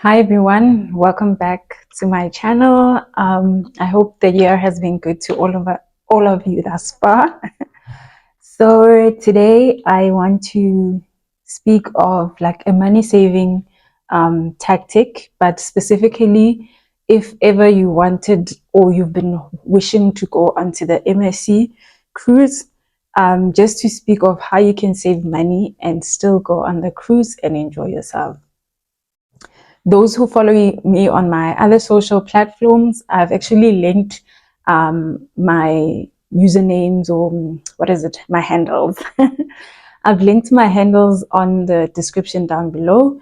Hi everyone, welcome back to my channel. I hope the year has been good to all of you thus far. So today I want to speak of like a money saving tactic, but specifically if ever you wanted or you've been wishing to go onto the MSC Cruise, just to speak of how you can save money and still go on the cruise and enjoy yourself. Those who follow me on my other social platforms, I've actually linked my usernames or my handles. I've linked my handles on the description down below.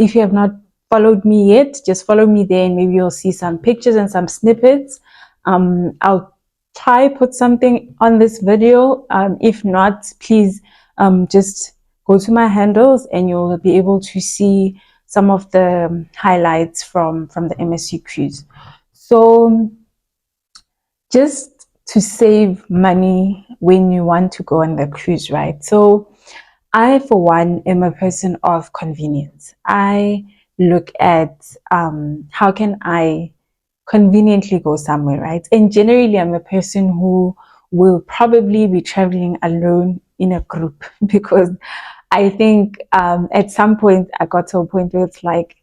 If you have not followed me yet, just follow me there and maybe you'll see some pictures and some snippets. I'll try put something on this video. If not, please just go to my handles and you'll be able to see some of the highlights from the MSC Cruise. So just to save money when you want to go on the cruise, right? So I, for one, am a person of convenience. I look at how can I conveniently go somewhere, right? And generally, I'm a person who will probably be traveling alone in a group because I think at some point I got to a point where it's like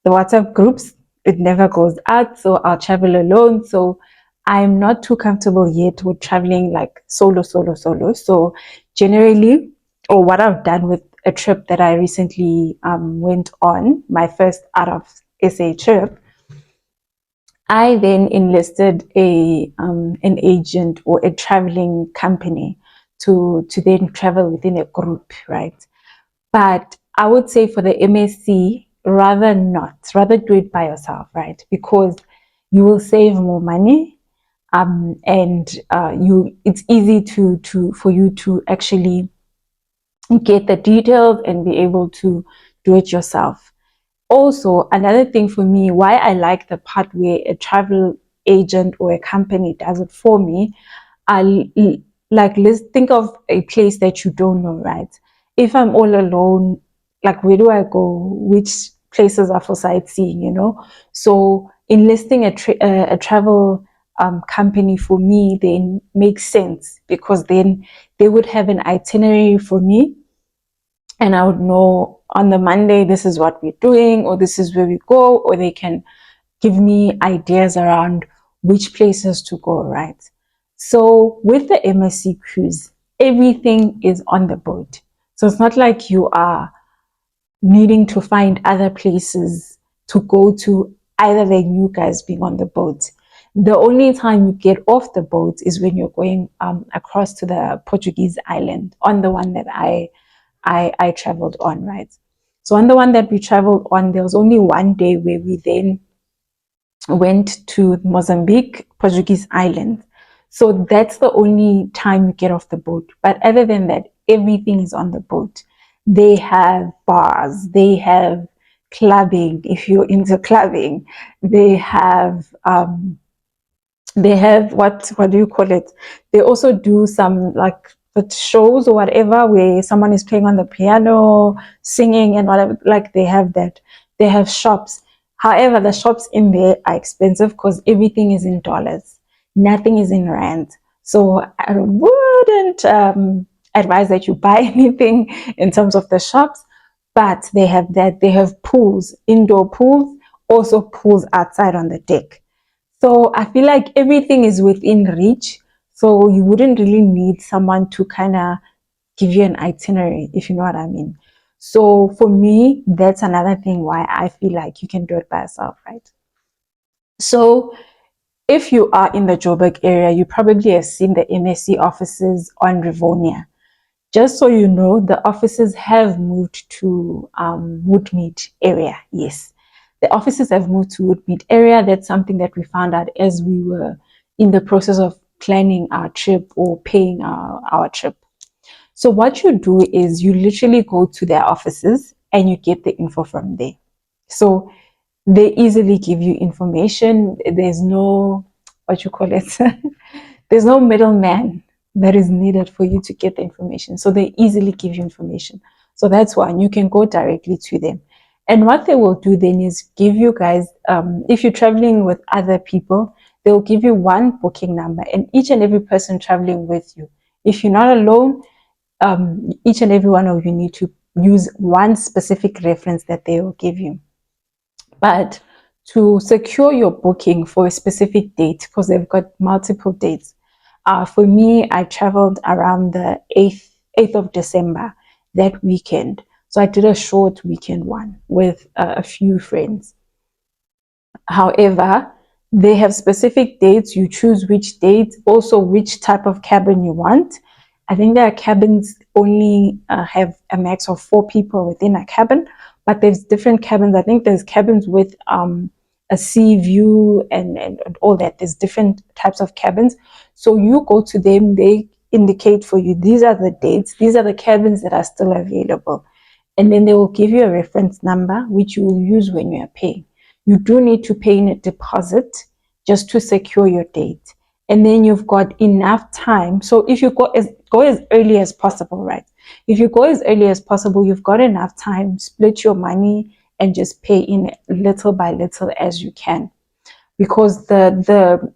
the WhatsApp groups, it never goes out, so I'll travel alone. So I'm not too comfortable yet with traveling like solo. So generally, or what I've done with a trip that I recently went on, my first out of SA trip, I then enlisted an agent or a traveling company to then travel within a group, right? But I would say for the MSC, rather do it by yourself, right? Because you will save more money, and it's easy for you to actually get the details and be able to do it yourself. Also, another thing for me, why I like the part where a travel agent or a company does it for me, let's think of a place that you don't know, right? If I'm all alone, like where do I go? Which places are for sightseeing, you know? So enlisting a travel company for me then makes sense because then they would have an itinerary for me and I would know on the Monday, this is what we're doing, or this is where we go, or they can give me ideas around which places to go, right? So with the MSC Cruise, everything is on the boat. So it's not like you are needing to find other places to go to either than you guys being on the boat. The only time you get off the boat is when you're going across to the Portuguese island on the one that I traveled on, right? So on the one that we traveled on, there was only one day where we then went to Mozambique, Portuguese island. So that's the only time you get off the boat. But other than that, everything is on the boat. They have bars, they have clubbing if you're into clubbing. They have what do you call it? They also do some like shows or whatever where someone is playing on the piano, singing and whatever. Like they have that. They have shops. However, the shops in there are expensive because everything is in dollars. Nothing is in rand. So I wouldn't advise that you buy anything in terms of the shops. But they have that. They have pools, indoor pools, also pools outside on the deck. So I feel like everything is within reach. So you wouldn't really need someone to kind of give you an itinerary, if you know what I mean. So for me, that's another thing why I feel like you can do it by yourself, right? So if you are in the Joburg area, you probably have seen the MSC offices on Rivonia. Just so you know, the offices have moved to Woodmead area. Yes, the offices have moved to Woodmead area. That's something that we found out as we were in the process of planning our trip or paying our trip. So what you do is you literally go to their offices and you get the info from there. So they easily give you information. There's no, what you call it, there's no middleman that is needed for you to get the information. So they easily give you information. So that's why you can go directly to them. And what they will do then is give you guys, if you're traveling with other people, they'll give you one booking number, and each and every person traveling with you, if you're not alone, each and every one of you need to use one specific reference that they will give you. But to secure your booking for a specific date, because they've got multiple dates, for me, I traveled around the 8th of December, that weekend. So I did a short weekend one with a few friends. However, they have specific dates. You choose which date, also which type of cabin you want. I think there are cabins only have a max of 4 people within a cabin, but there's different cabins. I think there's cabins with a sea view and all that. There's different types of cabins. So you go to them, they indicate for you, these are the dates, these are the cabins that are still available. And then they will give you a reference number, which you will use when you are paying. You do need to pay in a deposit just to secure your date. And then you've got enough time. So if you go as early as possible, right? If you go as early as possible, you've got enough time, split your money and just pay in little by little as you can. Because the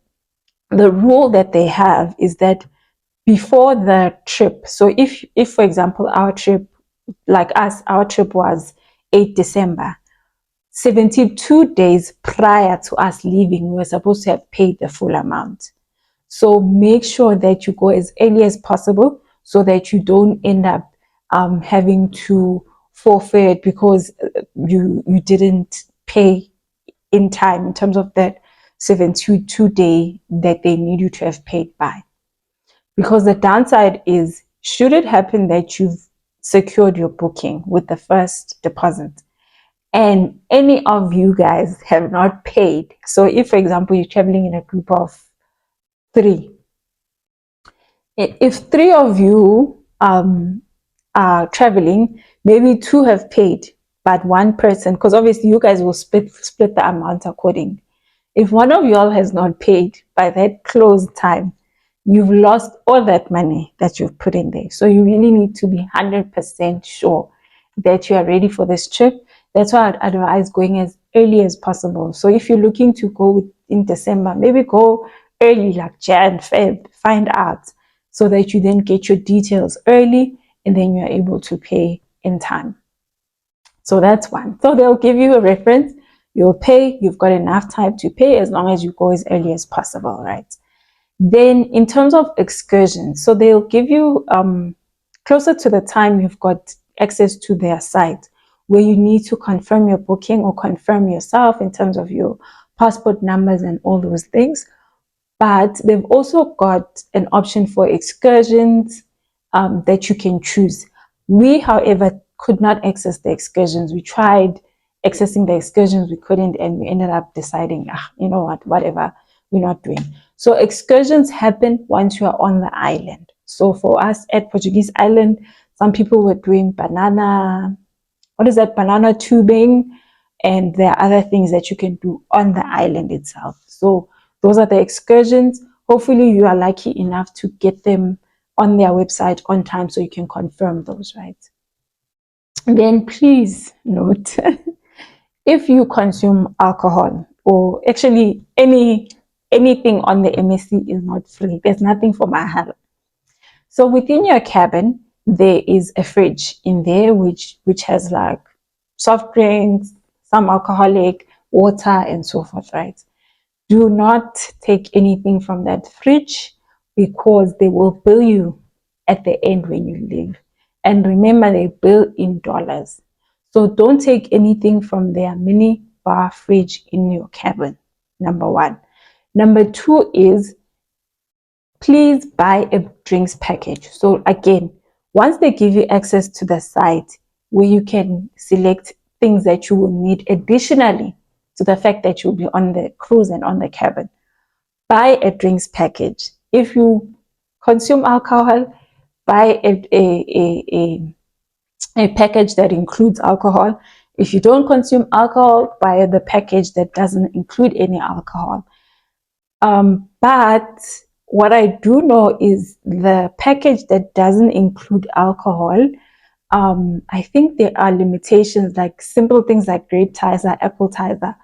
rule that they have is that before the trip, so if for example our trip, like us, our trip was 8 December, 72 days prior to us leaving, we were supposed to have paid the full amount. So make sure that you go as early as possible so that you don't end up having to forfeit because you didn't pay in time, in terms of that 72 day that they need you to have paid by. Because the downside is, should it happen that you've secured your booking with the first deposit and any of you guys have not paid, so if for example you're traveling in a group of 3, if 3 of you are traveling, maybe 2 have paid, but 1 person, because obviously you guys will split the amount accordingly. If one of you all has not paid by that close time, you've lost all that money that you've put in there. So you really need to be 100% sure that you are ready for this trip. That's why I'd advise going as early as possible. So if you're looking to go in December, maybe go early, like Jan, Feb, find out so that you then get your details early and then you're able to pay in time. So that's one. So they'll give you a reference, you'll pay, you've got enough time to pay as long as you go as early as possible, right? Then in terms of excursions, so they'll give you closer to the time you've got access to their site where you need to confirm your booking or confirm yourself in terms of your passport numbers and all those things. But they've also got an option for excursions that you can choose. We, however, could not access the excursions. We tried accessing the excursions, we couldn't, and we ended up deciding, you know what, whatever, we're not doing. So excursions happen once you are on the island. So for us at Portuguese Island, some people were doing banana tubing, and there are other things that you can do on the island itself. So those are the excursions. Hopefully you are lucky enough to get them on their website on time so you can confirm those, right? Then please note, if you consume alcohol, or actually anything on the MSC is not free. There's nothing for mahal. So within your cabin, there is a fridge in there which has like soft drinks, some alcoholic, water, and so forth, right? Do not take anything from that fridge because they will bill you at the end when you leave. And remember, they bill in dollars. So don't take anything from their mini bar fridge in your cabin, number 1. Number 2 is, please buy a drinks package. So again, once they give you access to the site where you can select things that you will need additionally to the fact that you'll be on the cruise and on the cabin, buy a drinks package. If you consume alcohol, buy a package that includes alcohol. If you don't consume alcohol, buy the package that doesn't include any alcohol. But what I do know is the package that doesn't include alcohol, I think there are limitations, like simple things like grape tizer, apple tizer.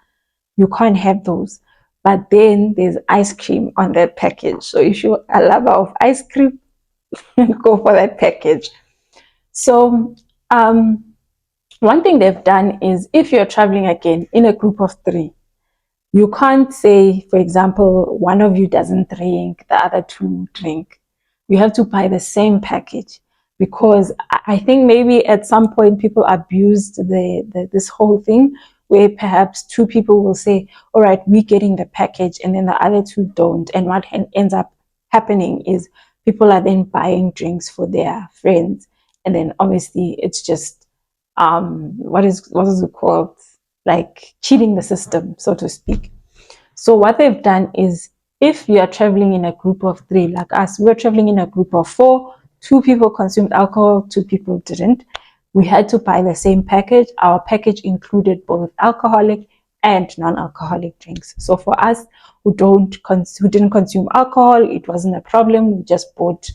You can't have those. But then there's ice cream on that package. So if you're a lover of ice cream, go for that package. So one thing they've done is, if you're traveling again in a group of 3, you can't say, for example, one of you doesn't drink, the other 2 drink. You have to buy the same package, because I think maybe at some point people abused this whole thing, where perhaps 2 people will say, all right, we're getting the package, and then the other 2 don't. And what ends up happening is people are then buying drinks for their friends. And then obviously it's just, what is it called? Like cheating the system, so to speak. So what they've done is, if you are traveling in a group of 3, like us, we're traveling in a group of 4, 2 people consumed alcohol, 2 people didn't. We had to buy the same package. Our package included both alcoholic and non-alcoholic drinks. So for us who didn't consume alcohol, it wasn't a problem. We just bought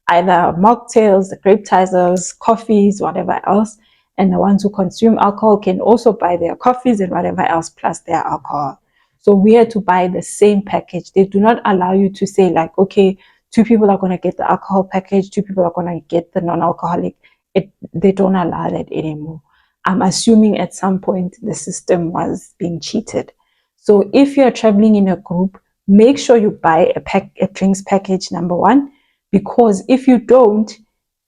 either mocktails, grape tizers, coffees, whatever else. And the ones who consume alcohol can also buy their coffees and whatever else plus their alcohol. So we had to buy the same package. They do not allow you to say, like, okay, 2 people are going to get the alcohol package, 2 people are going to get the non-alcoholic. They don't allow that anymore. I'm assuming at some point the system was being cheated. So if you're traveling in a group, make sure you buy a drinks package, number 1, because if you don't,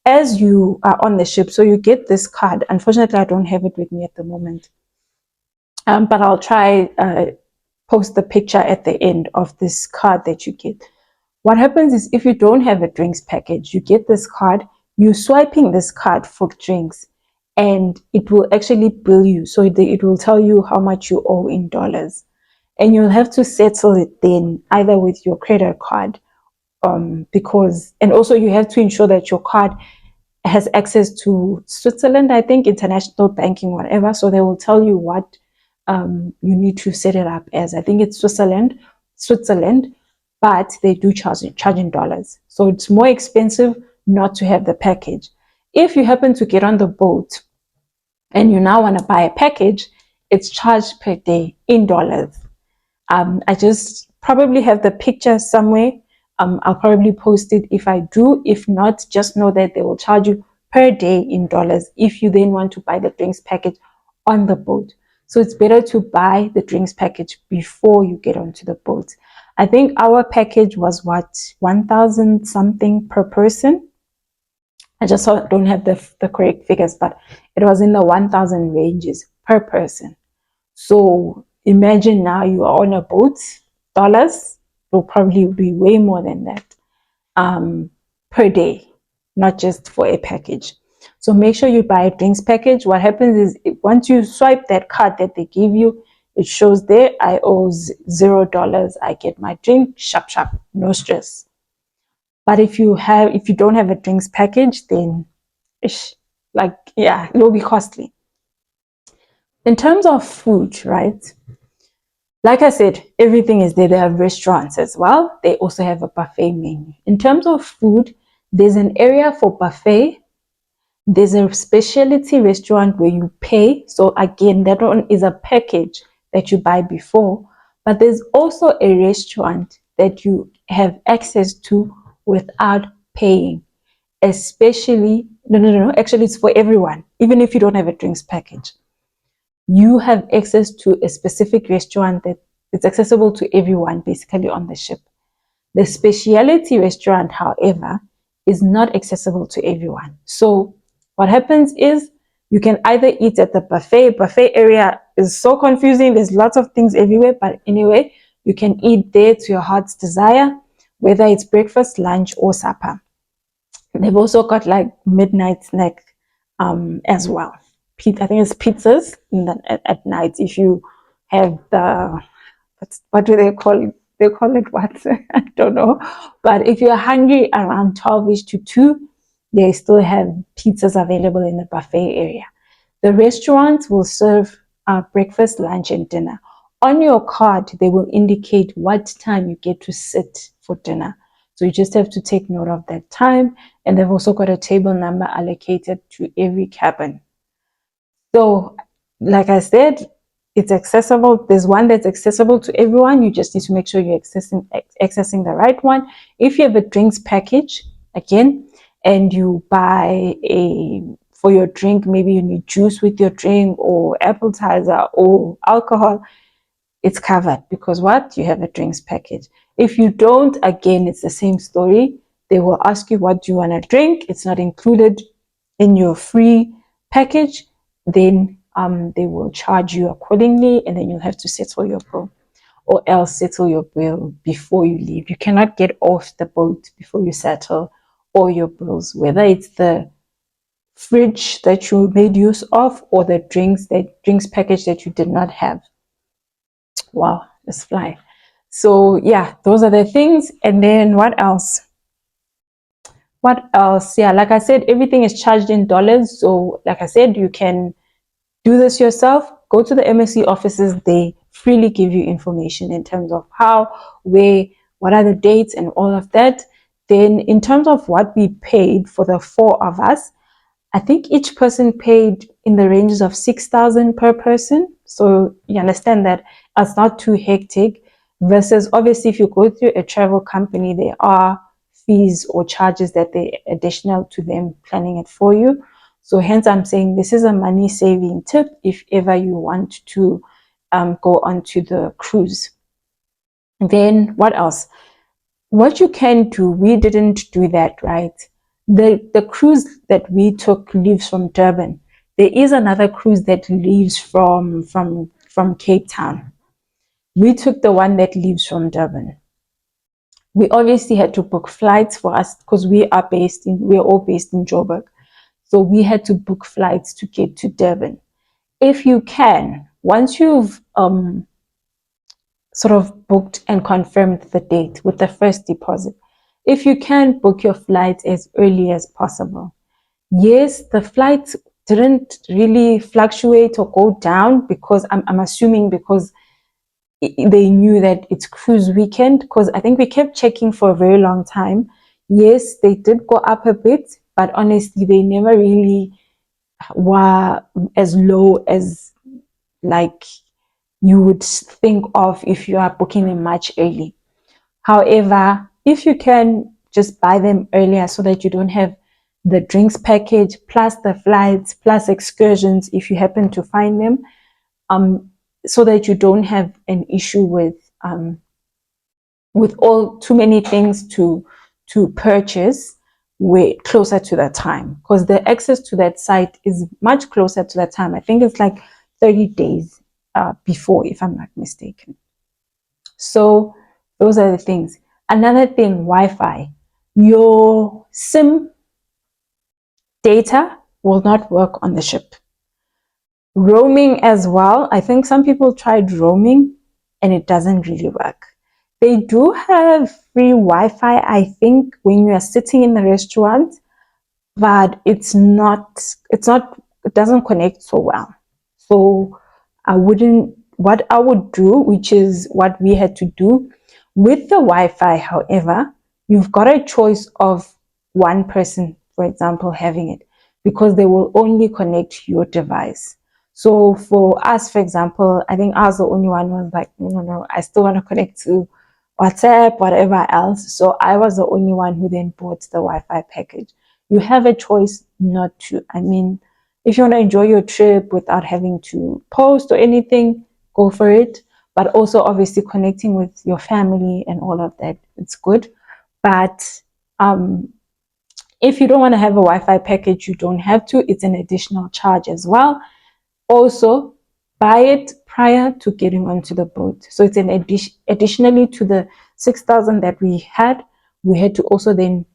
as you are on the ship, so you get this card. Unfortunately, I don't have it with me at the moment, but I'll try post the picture at the end of this card that you get. What happens is, if you don't have a drinks package, you get this card, you're swiping this card for drinks, and it will actually bill you. So it will tell you how much you owe in dollars, and you'll have to settle it then either with your credit card, and also you have to ensure that your card has access to Switzerland, I think, international banking, whatever. So they will tell you what you need to set it up as. I think it's Switzerland, but they do charge in dollars. So it's more expensive not to have the package. If you happen to get on the boat and you now want to buy a package, it's charged per day in dollars. I just probably have the picture somewhere. I'll probably post it if I do. If not, just know that they will charge you per day in dollars if you then want to buy the drinks package on the boat. So it's better to buy the drinks package before you get onto the boat. I think our package was 1,000 something per person. I just don't have the correct figures, but it was in the 1,000 ranges per person. So imagine now you are on a boat, dollars will probably be way more than that per day, not just for a package. So make sure you buy a drinks package. What happens is, once you swipe that card that they give you, it shows there, I owe $0. I get my drink, sharp, no stress. But if you don't have a drinks package, then it will be costly. In terms of food, right? Like I said, everything is there. They have restaurants as well. They also have a buffet menu. In terms of food, there's an area for buffet. There's a specialty restaurant where you pay. So again, that one is a package that you buy before. But there's also a restaurant that you have access to without paying. Especially, no, actually it's for everyone. Even if you don't have a drinks package, you have access to a specific restaurant that is accessible to everyone basically on the ship. The specialty restaurant, however, is not accessible to everyone. So what happens is, you can either eat at the buffet area is so confusing. There's lots of things everywhere, but anyway, you can eat there to your heart's desire, whether it's breakfast, lunch, or supper. They've also got like midnight snack as well. I think it's pizzas at night. If you have what do they call it? They call it what? I don't know. But if you're hungry around 12ish to 2, they still have pizzas available in the buffet area. The restaurants will serve breakfast, lunch, and dinner. On your card, they will indicate what time you get to sit for dinner. So you just have to take note of that time. And they've also got a table number allocated to every cabin. So, like I said, it's accessible. There's one that's accessible to everyone. You just need to make sure you're accessing the right one. If you have a drinks package, again, and you buy a for your drink, maybe you need juice with your drink or appetizer or alcohol, it's covered because what? You have a drinks package. If you don't, again, it's the same story. They will ask you what do you want to drink. It's not included in your free package. Then they will charge you accordingly, and then you'll have to settle your bill, or else settle your bill before you leave. You cannot get off the boat before you settle all your bills, whether it's the fridge that you made use of or the drinks package that you did not have. Wow, let's fly. So yeah, those are the things. And then what else? What else? Yeah, like I said, everything is charged in dollars. So like I said, you can do this yourself. Go to the MSC offices. They freely give you information in terms of how, where, what are the dates and all of that. Then in terms of what we paid for the four of us, I think each person paid in the ranges of 6,000 per person. So you understand that it's not too hectic. Versus obviously, if you go through a travel company, there are fees or charges that they additional to them planning it for you. So hence, I'm saying this is a money saving tip if ever you want to go onto the cruise. Then what else? What you can do, we didn't do that, right? The cruise that we took leaves from Durban. There is another cruise that leaves from Cape Town. We took the one that leaves from Durban. We obviously had to book flights for us because we're all based in Joburg. So we had to book flights to get to Durban. If you can, once you've sort of booked and confirmed the date with the first deposit, if you can book your flights as early as possible. Yes, the flights didn't really fluctuate or go down because I'm assuming because they knew that it's cruise weekend, because I think we kept checking for a very long time. Yes, they did go up a bit, but honestly, they never really were as low as like you would think of if you are booking them much early. However, if you can just buy them earlier so that you don't have the drinks package plus the flights plus excursions if you happen to find them, so that you don't have an issue with all too many things to purchase way closer to the time, because the access to that site is much closer to that time. I think it's like 30 days before, if I'm not mistaken. So those are the things. Another thing, Wi-Fi. Your SIM data will not work on the ship. Roaming as well. I think some people tried roaming and it doesn't really work. They do have free Wi-Fi, I think, when you are sitting in the restaurant, but it doesn't connect so well. So what I would do, which is what we had to do with the Wi-Fi, however, you've got a choice of one person, for example, having it, because they will only connect your device. So for us, for example, I think I was the only one who was like, no, I still want to connect to WhatsApp, whatever else. So I was the only one who then bought the Wi-Fi package. You have a choice not to. I mean, if you want to enjoy your trip without having to post or anything, go for it. But also, obviously, connecting with your family and all of that, it's good. But if you don't want to have a Wi-Fi package, you don't have to. It's an additional charge as well. Also, buy it prior to getting onto the boat. So it's an additionally to the 6,000 that we had to also then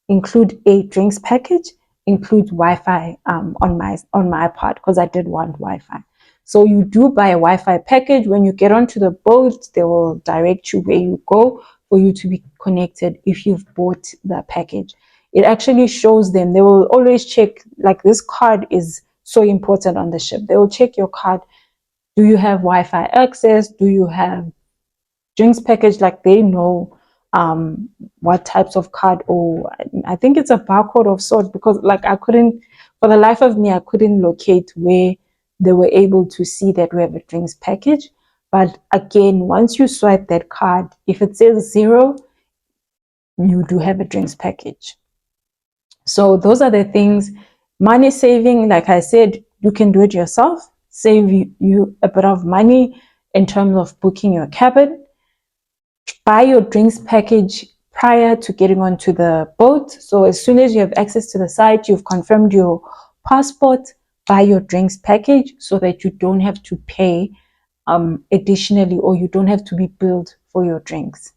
include a drinks package, include Wi-Fi on my part, because I did want Wi-Fi. So you do buy a Wi-Fi package. When you get onto the boat, they will direct you where you go for you to be connected if you've bought the package. It actually shows them. They will always check, like, this card is so important on the ship. They will check your card. Do you have Wi-Fi access? Do you have drinks package? Like, they know what types of card, or I think it's a barcode of sort, because like I couldn't, for the life of me, I couldn't locate where they were able to see that we have a drinks package. But again, once you swipe that card, if it says 0, you do have a drinks package. So those are the things. Money saving, like I said, you can do it yourself, save you a bit of money in terms of booking your cabin. Buy your drinks package prior to getting onto the boat. So as soon as you have access to the site, you've confirmed your passport, buy your drinks package so that you don't have to pay additionally, or you don't have to be billed for your drinks.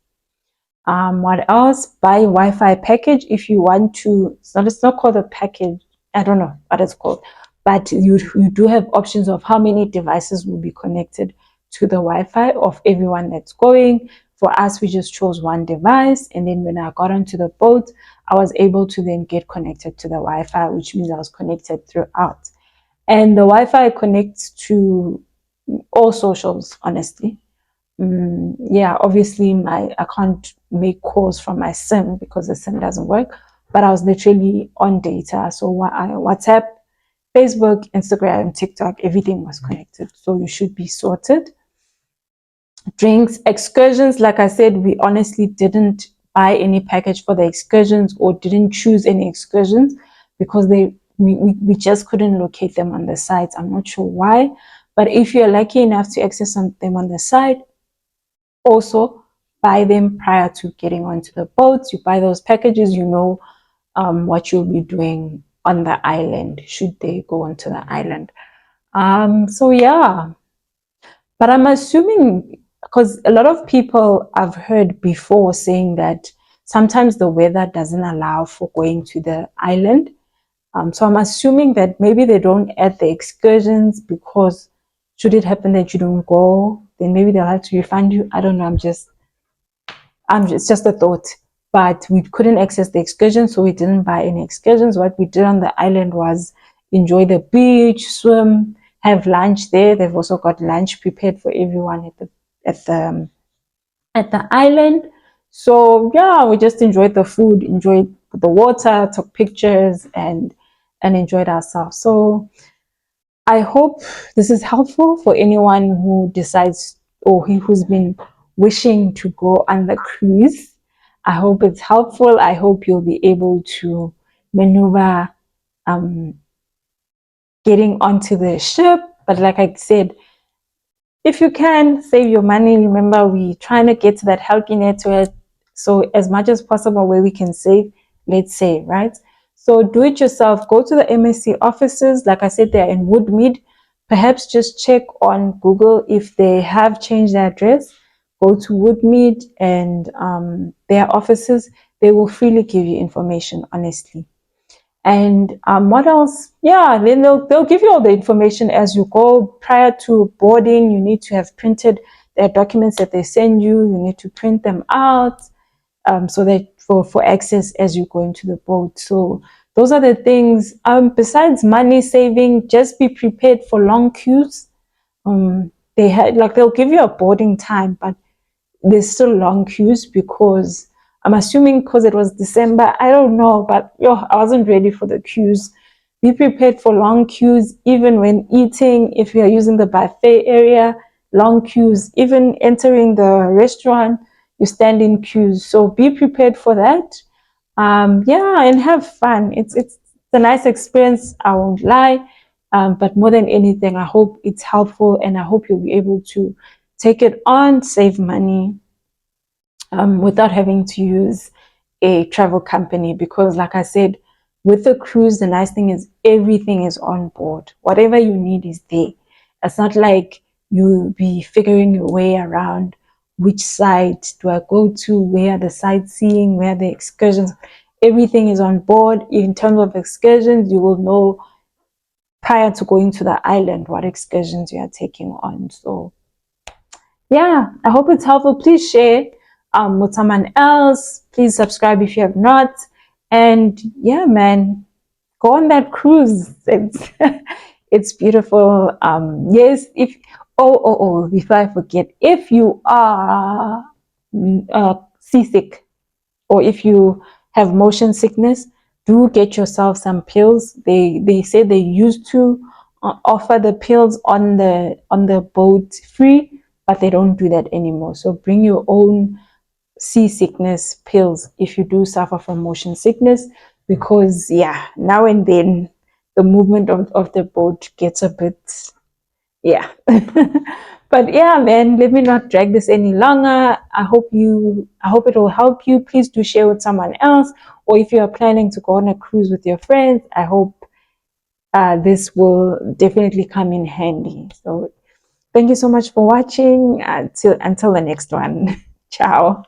What else? Buy Wi-Fi package if you want to. It's not called a package. I don't know what it's called, but you do have options of how many devices will be connected to the Wi-Fi of everyone that's going. For us, we just chose one device, and then when I got onto the boat, I was able to then get connected to the Wi-Fi, which means I was connected throughout. And the Wi-Fi connects to all socials, honestly. Yeah, obviously I can't make calls from my SIM because the SIM doesn't work, but I was literally on data. So WhatsApp, Facebook, Instagram, TikTok, everything was connected. So you should be sorted. Drinks, excursions, like I said, we honestly didn't buy any package for the excursions, or didn't choose any excursions, because we just couldn't locate them on the site. I'm not sure why, but if you're lucky enough to access them on the site, also buy them prior to getting onto the boats. You buy those packages, you know what you'll be doing on the island should they go onto the island. So yeah, but I'm assuming, because a lot of people I've heard before saying that sometimes the weather doesn't allow for going to the island. So I'm assuming that maybe they don't add the excursions, because should it happen that you don't go, then maybe they'll have to refund you. I don't know. It's just a thought. But we couldn't access the excursions, so we didn't buy any excursions. What we did on the island was enjoy the beach, swim, have lunch there. They've also got lunch prepared for everyone at the island. So yeah, we just enjoyed the food, enjoyed the water, took pictures, and enjoyed ourselves. So I hope this is helpful for anyone who decides, or who's been wishing to go on the cruise. I hope it's helpful. I hope you'll be able to maneuver um, getting onto the ship. But like I said, if you can save your money, remember we're trying to get to that healthy network. So as much as possible where we can save, let's save, right? So do it yourself. Go to the MSC offices. Like I said, they're in Woodmead. Perhaps just check on Google if they have changed their address. Go to Woodmead and their offices. They will freely give you information, honestly. And what else? Yeah, then they'll give you all the information as you go. Prior to boarding, you need to have printed their documents that they send you. You need to print them out so that for access as you go into the boat. So those are the things. Besides money saving, just be prepared for long queues. They'll give you a boarding time, but there's still long queues, because I'm assuming because it was December, I don't know, but I wasn't ready for the queues. Be prepared for long queues, even when eating. If you're using the buffet area, long queues. Even entering the restaurant, you stand in queues. So be prepared for that. Yeah, and have fun. It's a nice experience, I won't lie. But more than anything, I hope it's helpful, and I hope you'll be able to take it on, save money, without having to use a travel company. Because like I said, with the cruise, the nice thing is everything is on board. Whatever you need is there. It's not like you'll be figuring your way around which site do I go to, where are the sightseeing, where are the excursions. Everything is on board. In terms of excursions, you will know prior to going to the island what excursions you are taking on. So yeah, I hope it's helpful. Please share with someone else. Please subscribe if you have not. And yeah, man, go on that cruise. It's it's beautiful. Yes, if before I forget, if you are seasick, or if you have motion sickness, do get yourself some pills. They say they used to offer the pills on the boat free, but they don't do that anymore. So bring your own seasickness pills if you do suffer from motion sickness, because yeah, now and then the movement of the boat gets a bit, yeah. But yeah, man, let me not drag this any longer. I hope it will help you. Please do share with someone else, or if you are planning to go on a cruise with your friends, I hope this will definitely come in handy. So thank you so much for watching. Until the next one. Ciao.